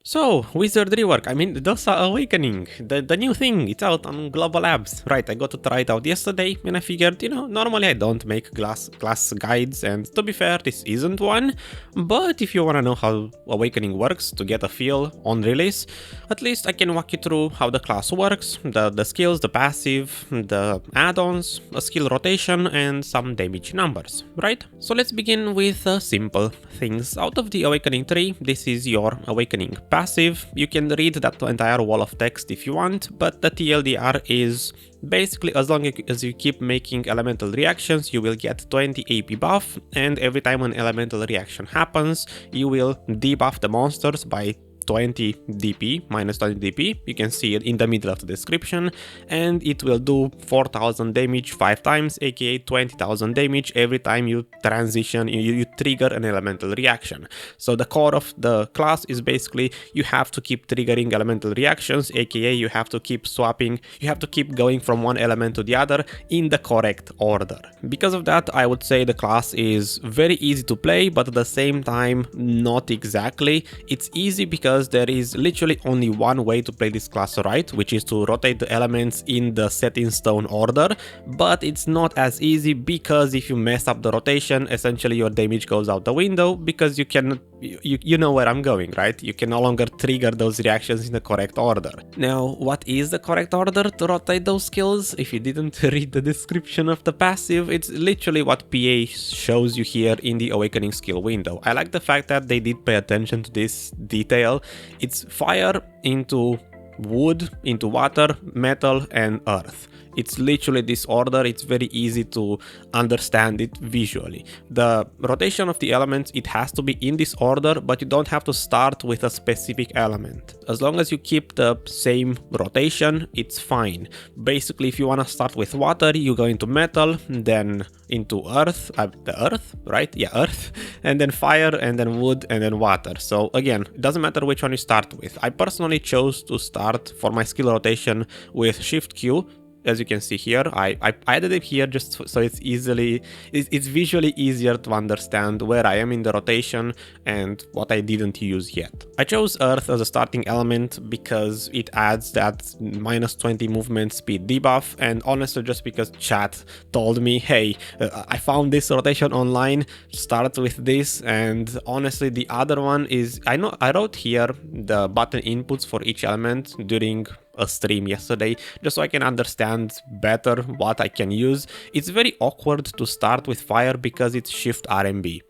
So, Wizard REWORK, I mean, Dosa Awakening, the new thing, it's out on Global Labs. Right, I got to try it out yesterday, and I figured, normally I don't make class guides, and to be fair, this isn't one, but if you wanna know how Awakening works to get a feel on release, at least I can walk you through how the class works, the skills, the passive, the add-ons, a skill rotation, and some damage numbers, right? So let's begin with simple things. Out of the Awakening tree, this is your Awakening passive. You can read that entire wall of text if you want, but the TLDR is basically as long as you keep making elemental reactions, you will get 20 AP buff, and every time an elemental reaction happens, you will debuff the monsters by 20 DP, minus 20 DP, you can see it in the middle of the description, and it will do 4000 damage 5 times, aka 20,000 damage every time you transition, you trigger an elemental reaction. So the core of the class is basically you have to keep triggering elemental reactions, aka you have to keep swapping, you have to keep going from one element to the other in the correct order. Because of that, I would say the class is very easy to play, but at the same time, not exactly. It's easy because there is literally only one way to play this class right, which is to rotate the elements in the set in stone order, but it's not as easy because if you mess up the rotation, essentially your damage goes out the window because you cannot, you know where I'm going, right? You can no longer trigger those reactions in the correct order. Now, what is the correct order to rotate those skills? If you didn't read the description of the passive, it's literally what PA shows you here in the Awakening skill window. I like the fact that they did pay attention to this detail. It's fire into wood, into water, metal, and earth. It's literally this order. It's very easy to understand it visually. The rotation of the elements, it has to be in this order, but you don't have to start with a specific element. As long as you keep the same rotation, it's fine. Basically, if you want to start with water, you go into metal, then into earth, the earth, right? Yeah, earth, and then fire, and then wood, and then water. So again, it doesn't matter which one you start with. I personally chose to start for my skill rotation with ShiftQ. As you can see here, I added it here just so it's visually easier to understand where I am in the rotation and what I didn't use yet. I chose Earth as a starting element because it adds that minus 20 movement speed debuff, and honestly just because chat told me, hey, I found this rotation online, start with this. And honestly the other one is, I wrote here the button inputs for each element during a stream yesterday, just so I can understand better what I can use. It's very awkward to start with fire because it's ShiftRMB.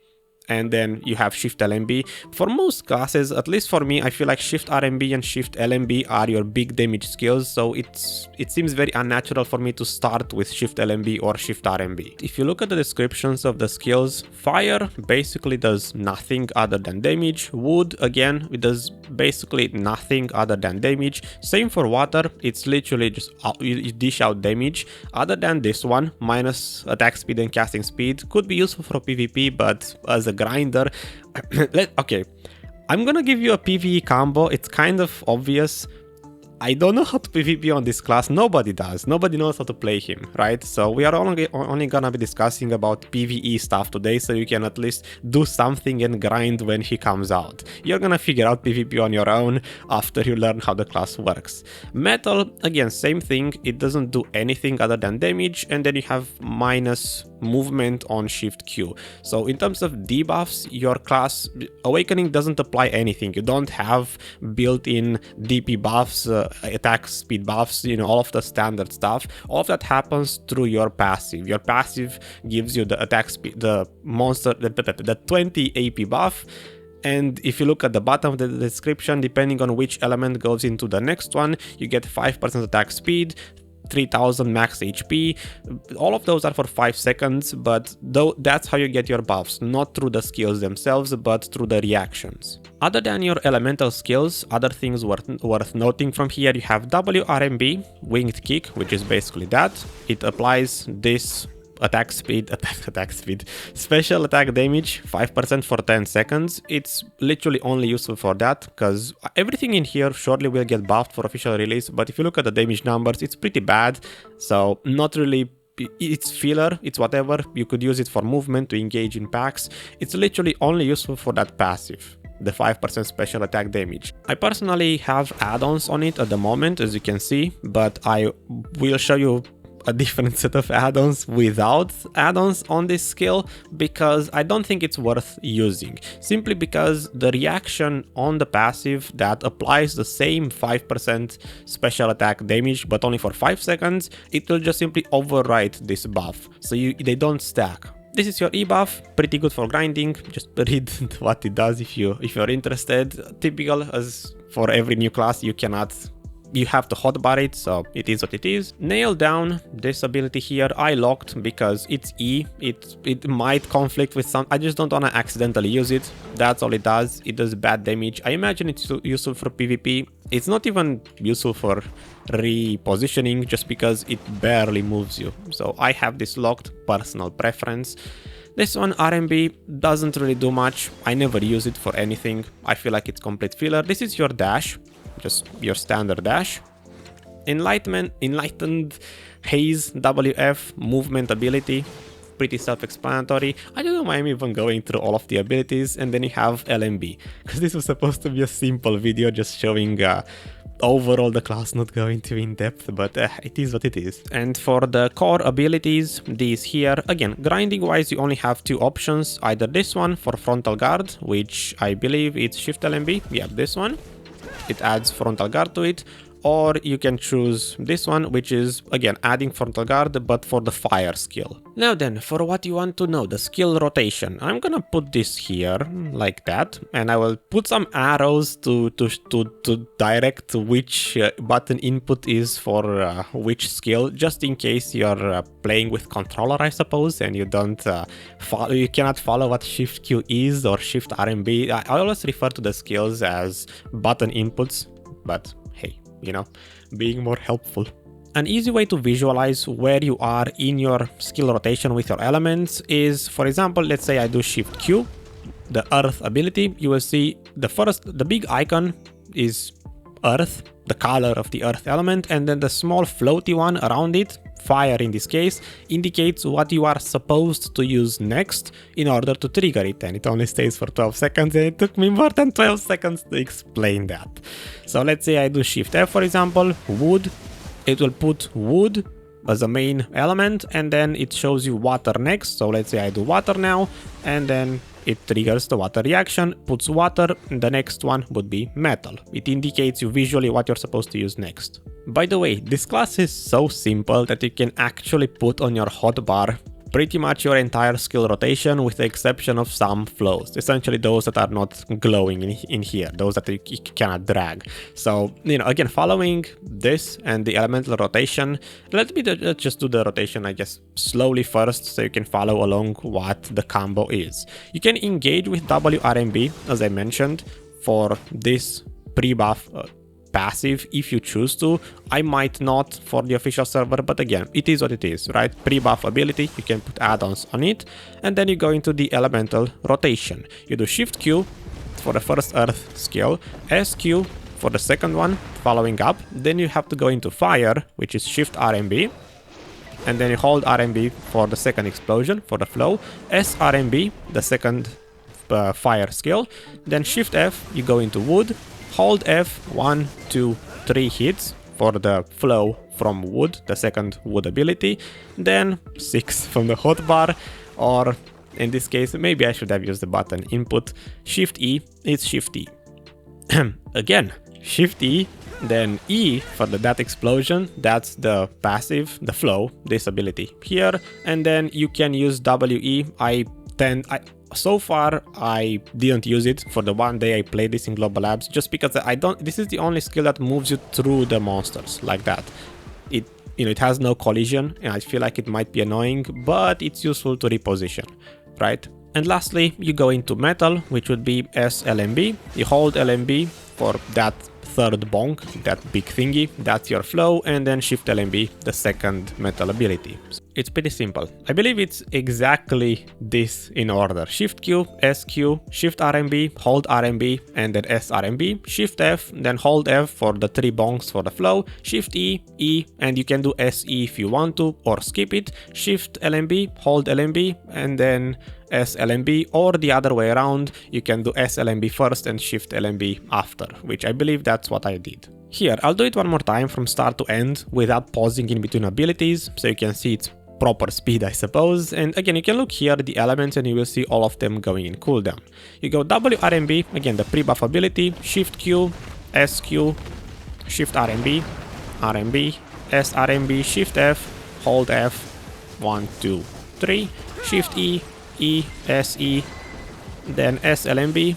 And then you have ShiftLMB. For most classes, at least for me, I feel like ShiftRMB and ShiftLMB are your big damage skills, so it seems very unnatural for me to start with ShiftLMB or ShiftRMB. If you look at the descriptions of the skills, fire basically does nothing other than damage. Wood, again, it does basically nothing other than damage. Same for water, it's literally just you dish out damage. Other than this one, minus attack speed and casting speed, could be useful for PvP, but as a grinder, okay, I'm gonna give you a PvE combo. It's kind of obvious. I don't know how to PvP on this class. Nobody does. Nobody knows how to play him, right? So we are only gonna be discussing about PvE stuff today, so you can at least do something and grind when he comes out. You're gonna figure out PvP on your own after you learn how the class works. Metal, again, same thing. It doesn't do anything other than damage, and then you have minus movement on ShiftQ. So in terms of debuffs, your class Awakening doesn't apply anything. You don't have built-in DP buffs, attack speed buffs, all of the standard stuff. All of that happens through your passive. Your passive gives you the attack speed, the monster, the 20 AP buff. And if you look at the bottom of the description, depending on which element goes into the next one, you get 5% attack speed, 3000 max HP. All of those are for 5 seconds, but that's how you get your buffs, not through the skills themselves, but through the reactions. Other than your elemental skills, other things worth noting from here, you have wRMB, Winged Kick, which is basically that. It applies this attack speed, special attack damage, 5% for 10 seconds. It's literally only useful for that, because everything in here shortly will get buffed for official release, but if you look at the damage numbers, it's pretty bad, so not really. It's filler, it's whatever. You could use it for movement, to engage in packs. It's literally only useful for that passive. the 5% special attack damage. I personally have add-ons on it at the moment, as you can see, but I will show you a different set of add-ons without add-ons on this skill because I don't think it's worth using, simply because the reaction on the passive that applies the same 5% special attack damage but only for 5 seconds, it will just simply overwrite this buff, so they don't stack. This is your E buff, pretty good for grinding. Just read what it does if you're interested. Typical, as for every new class, you have to hotbar it, so it is what it is. Nail down this ability here. I locked because it's E. It might conflict with some. I just don't want to accidentally use it. That's all it does. It does bad damage. I imagine it's useful for PvP. It's not even useful for repositioning just because it barely moves you. So I have this locked, personal preference. This one, RMB, doesn't really do much. I never use it for anything. I feel like it's complete filler. This is your dash. Just your standard dash. Enlightened Haze WF movement ability, pretty self-explanatory. I don't know why I'm even going through all of the abilities. And then you have LMB, because this was supposed to be a simple video just showing overall the class, not going too in depth, but it is what it is. And for the core abilities, these here, again, grinding wise, you only have 2 options, either this one for frontal guard, which I believe it's ShiftLMB, yeah, this one. It adds frontal guard to it, or you can choose this one, which is again adding frontal guard but for the fire skill. Now then, for what you want to know, the skill rotation, I'm gonna put this here like that, and I will put some arrows to direct which button input is for which skill, just in case you're playing with controller, I suppose, and you don't you cannot follow what ShiftQ is or ShiftRMB. I always refer to the skills as button inputs, but hey, you know, being more helpful. An easy way to visualize where you are in your skill rotation with your elements is, for example, let's say I do ShiftQ, the earth ability. You will see the big icon is earth, the color of the earth element, and then the small floaty one around it, fire in this case, indicates what you are supposed to use next in order to trigger it, and it only stays for 12 seconds, and it took me more than 12 seconds to explain that. So let's say I do ShiftF, for example, wood, it will put wood as a main element, and then it shows you water next. So let's say I do water now, and then it triggers the water reaction, puts water, and the next one would be metal. It indicates you visually what you're supposed to use next. By the way, this class is so simple that you can actually put on your hotbar pretty much your entire skill rotation with the exception of some flows. Essentially those that are not glowing in here, those that you cannot drag. So, you know, again, following this and the elemental rotation, let's just do the rotation, I guess, slowly first so you can follow along what the combo is. You can engage with wRMB, as I mentioned, for this pre-buff passive if you choose to. I might not for the official server, but again, it is what it is, right? Pre-buff ability, you can put add-ons on it, and then you go into the elemental rotation. You do ShiftQ for the first earth skill, SQ for the second one, following up, then you have to go into fire, which is ShiftRMB, and then you hold RMB for the second explosion, for the flow, sRMB, the second fire skill, then ShiftF, you go into wood, hold F 1, 2, 3 hits for the flow from wood, the second wood ability, then 6 from the hotbar, or in this case, maybe I should have used the button input, ShiftE, it's ShiftE. Again, ShiftE, then E for that explosion, that's the passive, the flow, this ability here, and then you can use WE. So far, I didn't use it for the one day I played this in Global Labs, just because this is the only skill that moves you through the monsters like that. It has no collision, and I feel like it might be annoying, but it's useful to reposition, right? And lastly, you go into metal, which would be sLMB. You hold LMB for that third bonk, that big thingy, that's your flow, and then ShiftLMB, the second metal ability. It's pretty simple. I believe it's exactly this in order. ShiftQ, SQ, ShiftRMB, hold RMB, and then sRMB, ShiftF, then hold F for the 3 bonks for the flow, ShiftE, E, and you can do SE if you want to, or skip it, ShiftLMB, hold LMB, and then sLMB, or the other way around, you can do sLMB first and ShiftLMB after, which I believe that's what I did. Here, I'll do it one more time from start to end without pausing in between abilities, so you can see its proper speed, I suppose. And again, you can look here at the elements and you will see all of them going in cooldown. You go wRMB, again the pre-buff ability, ShiftQ, SQ, ShiftRMB, RMB, sRMB, ShiftF, hold F, 1, 2, 3, ShiftE, E, SE, then sLMB,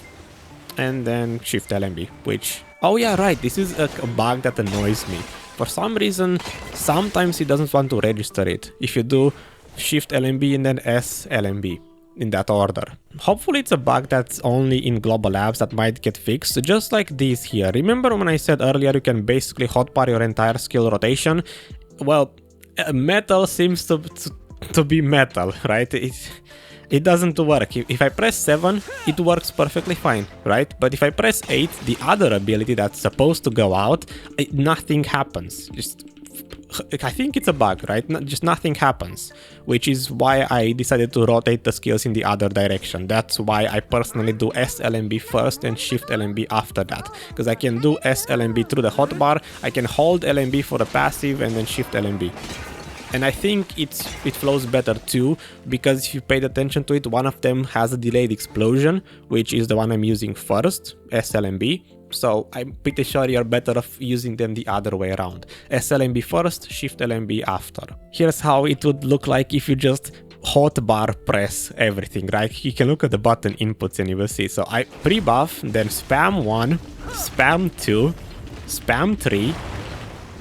and then ShiftLMB, which... Oh yeah, right, this is a bug that annoys me. For some reason, sometimes it doesn't want to register it if you do ShiftLMB and then sLMB in that order. Hopefully it's a bug that's only in Global Labs that might get fixed, just like this here. Remember when I said earlier you can basically hotbar your entire skill rotation? Well, metal seems to be metal, right? It doesn't work. If I press 7, it works perfectly fine, right? But if I press 8, the other ability that's supposed to go out, nothing happens. I think it's a bug, right? Just nothing happens, which is why I decided to rotate the skills in the other direction. That's why I personally do sLMB first and ShiftLMB after that, because I can do sLMB through the hotbar, I can hold LMB for the passive and then ShiftLMB. And I think it flows better too, because if you paid attention to it, one of them has a delayed explosion, which is the one I'm using first, sLMB. So I'm pretty sure you're better off using them the other way around. sLMB first, ShiftLMB after. Here's how it would look like if you just hotbar press everything, right? You can look at the button inputs and you will see. So I pre-buff, then spam 1, spam 2, spam 3,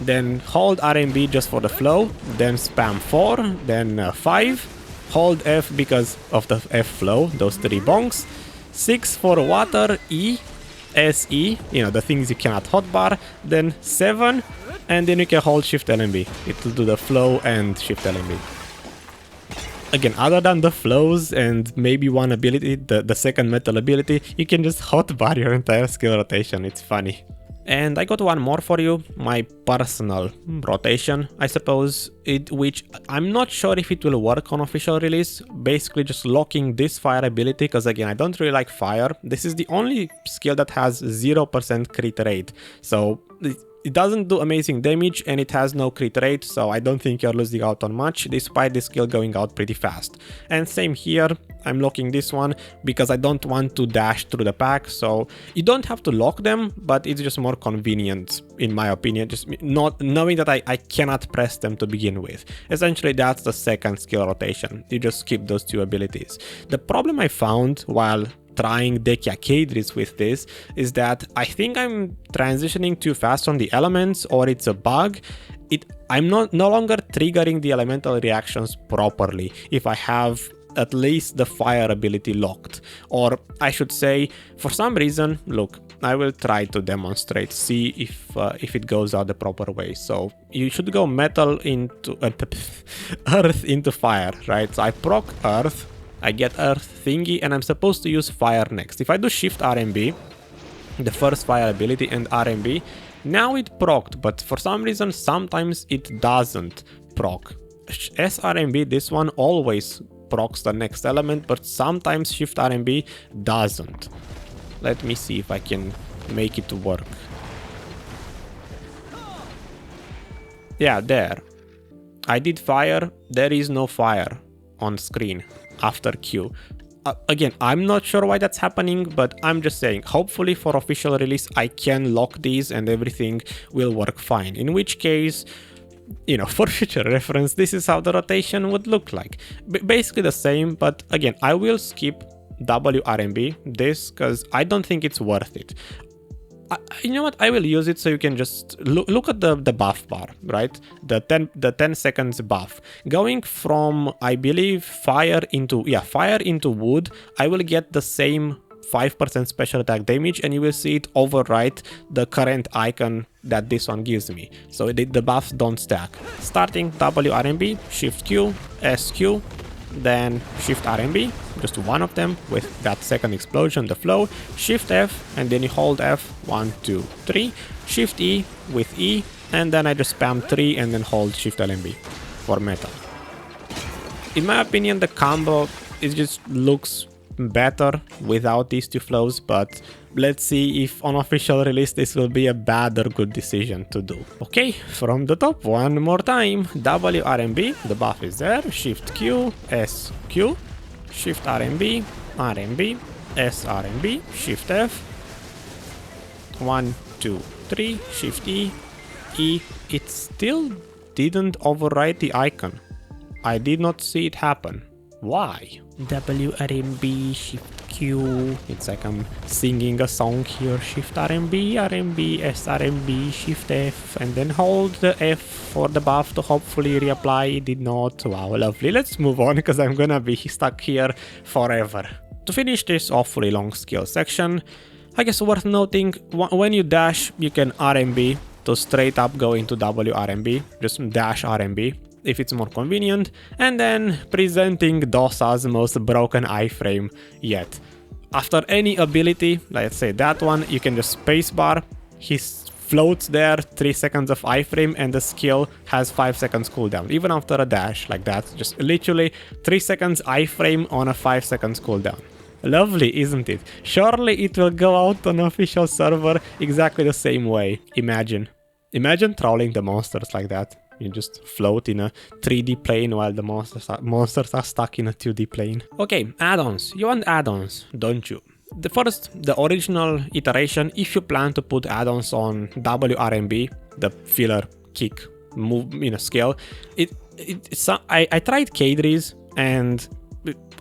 then hold RMB just for the flow, then spam 4, then 5, hold F because of the F flow, those 3 bonks, 6 for water, E, SE, you know, the things you cannot hotbar, then 7, and then you can hold ShiftLMB. It will do the flow and ShiftLMB. Again, other than the flows and maybe one ability, the second metal ability, you can just hotbar your entire skill rotation. It's funny. And I got one more for you, my personal rotation, I suppose, which I'm not sure if it will work on official release. Basically just locking this fire ability, because again, I don't really like fire. This is the only skill that has 0% crit rate, so it doesn't do amazing damage and it has no crit rate, so I don't think you're losing out on much, despite this skill going out pretty fast. And same here, I'm locking this one because I don't want to dash through the pack, so you don't have to lock them, but it's just more convenient, in my opinion, just not knowing that I cannot press them to begin with. Essentially, that's the second skill rotation. You just skip those 2 abilities. The problem I found while trying decacadries with this is that I think I'm transitioning too fast on the elements, or it's a bug. I'm no longer triggering the elemental reactions properly if I have at least the fire ability locked. Or I should say, for some reason, look, I will try to demonstrate, see if it goes out the proper way. So you should go metal into earth into fire, right? So I proc earth, I get earth thingy, and I'm supposed to use fire next. If I do ShiftRMB, the first fire ability, and RMB, now it procced, but for some reason sometimes it doesn't proc. sRMB, this one always procs the next element, but sometimes ShiftRMB doesn't. Let me see if I can make it work. Yeah, there. I did fire, there is no fire on screen after Q. Again, I'm not sure why that's happening, but I'm just saying, hopefully for official release I can lock these and everything will work fine. In which case, you know, for future reference, this is how the rotation would look like. Basically the same, but again, I will skip wRMB this because I don't think it's worth it. You know what, I will use it so you can just look at the buff bar, right? The 10 seconds buff. Going from, I believe, fire into wood, I will get the same 5% special attack damage, and you will see it overwrite the current icon that this one gives me. So the buffs don't stack. Starting wRMB, ShiftQ, SQ, then ShiftRMB, just one of them with that second explosion, the flow, ShiftF, and then you hold F, 1, 2, 3, ShiftE with E, and then I just spam 3 and then hold ShiftLMB for metal. In my opinion, the combo it just looks better without these two flows, but let's see if on official release this will be a bad or good decision to do. Okay, from the top one more time, wRMB, the buff is there, ShiftQ, SQ, ShiftRMB, RMB, sRMB, ShiftF, 1, 2, 3, ShiftE, E. It still didn't overwrite the icon. I did not see it happen. Why? wRMB, ShiftQ. It's like I'm singing a song here. ShiftRMB, RMB, sRMB, ShiftF, and then hold the F for the buff to hopefully reapply. It did not. Wow, lovely. Let's move on because I'm gonna be stuck here forever. To finish this awfully long skill section, I guess worth noting, when you dash, you can RMB to straight up go into wRMB, just dash RMB if it's more convenient, and then presenting Dosa's most broken iframe yet. After any ability, let's say that one, you can just spacebar, he floats there, 3 seconds of iframe, and the skill has 5 seconds cooldown, even after a dash like that, just literally 3 seconds iframe on a 5 seconds cooldown. Lovely, isn't it? Surely it will go out on official server exactly the same way. Imagine trolling the monsters like that. You just float in a 3D plane while the monsters are stuck in a 2D plane. Okay, add-ons. You want add-ons, don't you? The original iteration, if you plan to put add-ons on wRMB, the filler kick move skill, I tried Kadri's and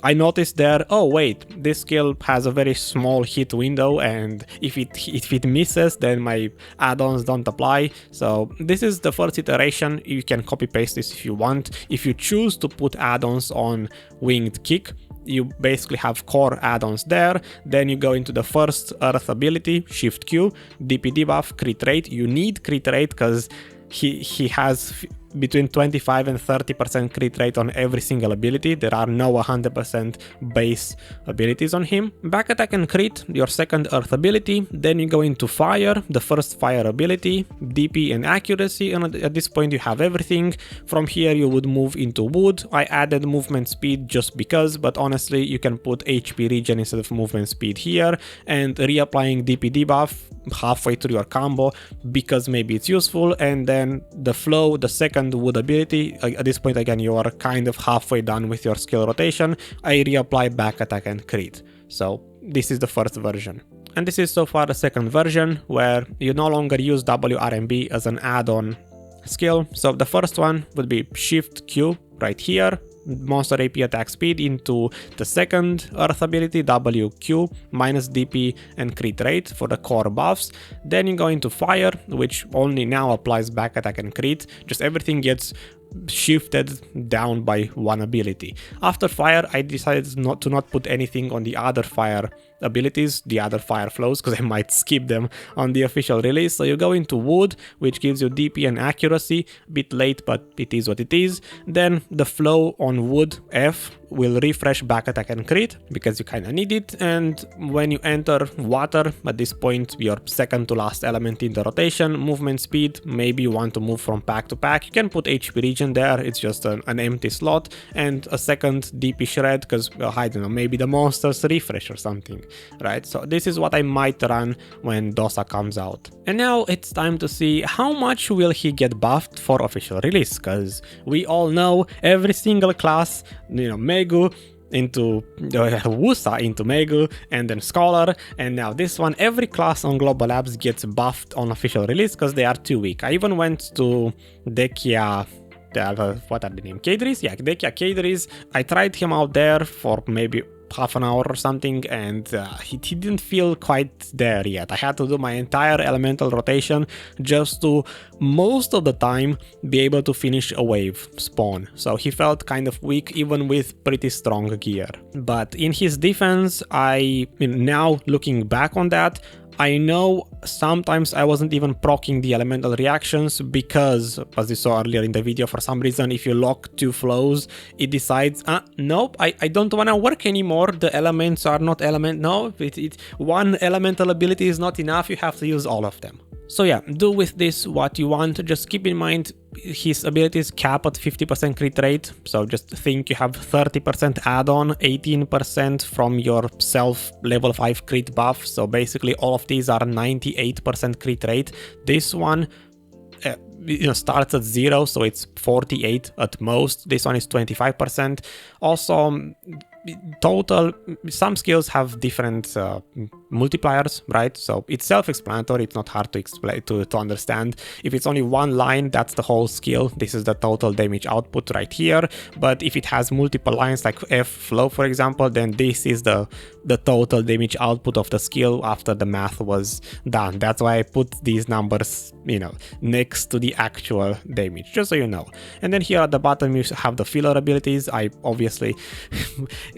I noticed there, oh wait, this skill has a very small hit window, and if it misses, then my add-ons don't apply. So this is the first iteration. You can copy paste this if you want. If you choose to put add-ons on Winged Kick, you basically have core add-ons there. Then you go into the first Earth ability, ShiftQ, DP debuff, crit rate. You need crit rate because he has between 25 and 30% crit rate on every single ability. There are no 100% base abilities on him. Back attack and crit, your second Earth ability. Then you go into fire, the first fire ability, DP and accuracy, and at this point you have everything. From here you would move into wood. I added movement speed just because, but honestly you can put HP regen instead of movement speed here, and reapplying DP debuff halfway through your combo because maybe it's useful. And then the flow, the second wood ability, at this point again you are kind of halfway done with your skill rotation. I reapply back attack and crit. So this is the first version, and this is so far the second version where you no longer use wRMB as an add-on skill. So the first one would be ShiftQ right here, monster AP attack speed into the second Earth ability, WQ, minus DP and crit rate for the core buffs. Then you go into fire, which only now applies back attack and crit. Just everything gets shifted down by one ability. After fire, I decided not to put anything on the other fire abilities, the other fire flows, because I might skip them on the official release. So you go into wood, which gives you DP and accuracy, a bit late, but it is what it is. Then the flow on wood F will refresh back attack and crit because you kind of need it. And when you enter water, at this point your second to last element in the rotation, movement speed, maybe you want to move from pack to pack, you can put HP regen there, it's just an empty slot, and a second DP shred because, well, I don't know, maybe the monsters refresh or something, right? So this is what I might run when Dosa comes out. And now it's time to see how much will he get buffed for official release, because we all know every single class, Megu into Wusa into Megu, and then Scholar, and now this one, every class on Global Labs gets buffed on official release because they are too weak. I even went to Dekia, what are the name? Kadri's? Yeah, Dekia Kadri's. I tried him out there for maybe half an hour or something, and he didn't feel quite there yet. I had to do my entire elemental rotation just to most of the time be able to finish a wave spawn. So he felt kind of weak even with pretty strong gear. But in his defense, now looking back on that, I know sometimes I wasn't even proccing the elemental reactions because, as you saw earlier in the video, for some reason if you lock two flows, it decides, nope, I don't want to work anymore, the elements are not no, one elemental ability is not enough, you have to use all of them. So yeah, do with this what you want. Just keep in mind, his abilities cap at 50% crit rate, so just think you have 30% add-on, 18% from your self level 5 crit buff, so basically all of these are 98% crit rate. This one starts at 0, so it's 48 at most. This one is 25%. Also, total, some skills have different multipliers, right? So it's self-explanatory, it's not hard to explain, to understand. If it's only one line, that's the whole skill. This is the total damage output right here. But if it has multiple lines like F flow, for example, then this is the total damage output of the skill after the math was done. That's why I put these numbers, next to the actual damage, just so you know. And then here at the bottom, you have the filler abilities. I obviously,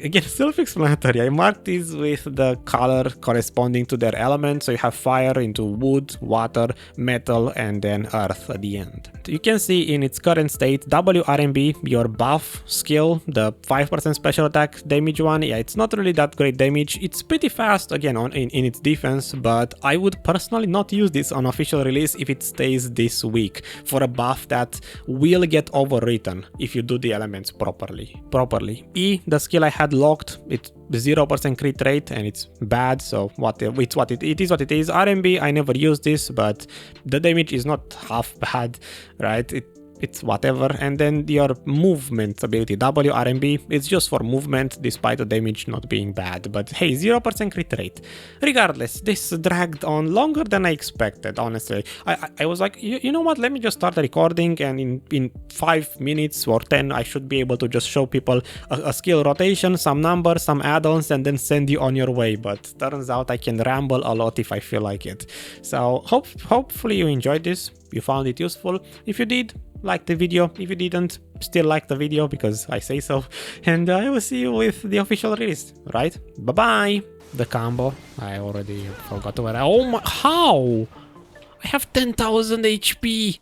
again, self-explanatory. I marked these with the color corresponding to their element. So you have fire into wood, water, metal, and then earth at the end. You can see in its current state, wRMB, your buff skill, the 5% special attack damage one, yeah, it's not really that great damage. It's pretty fast, again, in its defense, but I would personally not use this on official release if it stays this weak for a buff that will get overwritten if you do the elements properly. E, the skill I had locked, it's 0% crit rate and it's bad, so it is what it is. RMB, I never used this, but the damage is not half bad, right? It's whatever. And then your movement ability, wRMB, it's just for movement despite the damage not being bad, but hey, 0% crit rate. Regardless, this dragged on longer than I expected, honestly. I was like, you know what, let me just start the recording, and in 5 minutes or 10 I should be able to just show people a skill rotation, some numbers, some add-ons, and then send you on your way. But turns out I can ramble a lot if I feel like it. So hopefully you enjoyed this, you found it useful. If you did, like the video. If you didn't, still like the video because I say so. And I will see you with the official release, right? Bye-bye! The combo, I already forgot where oh my, how? I have 10,000 HP!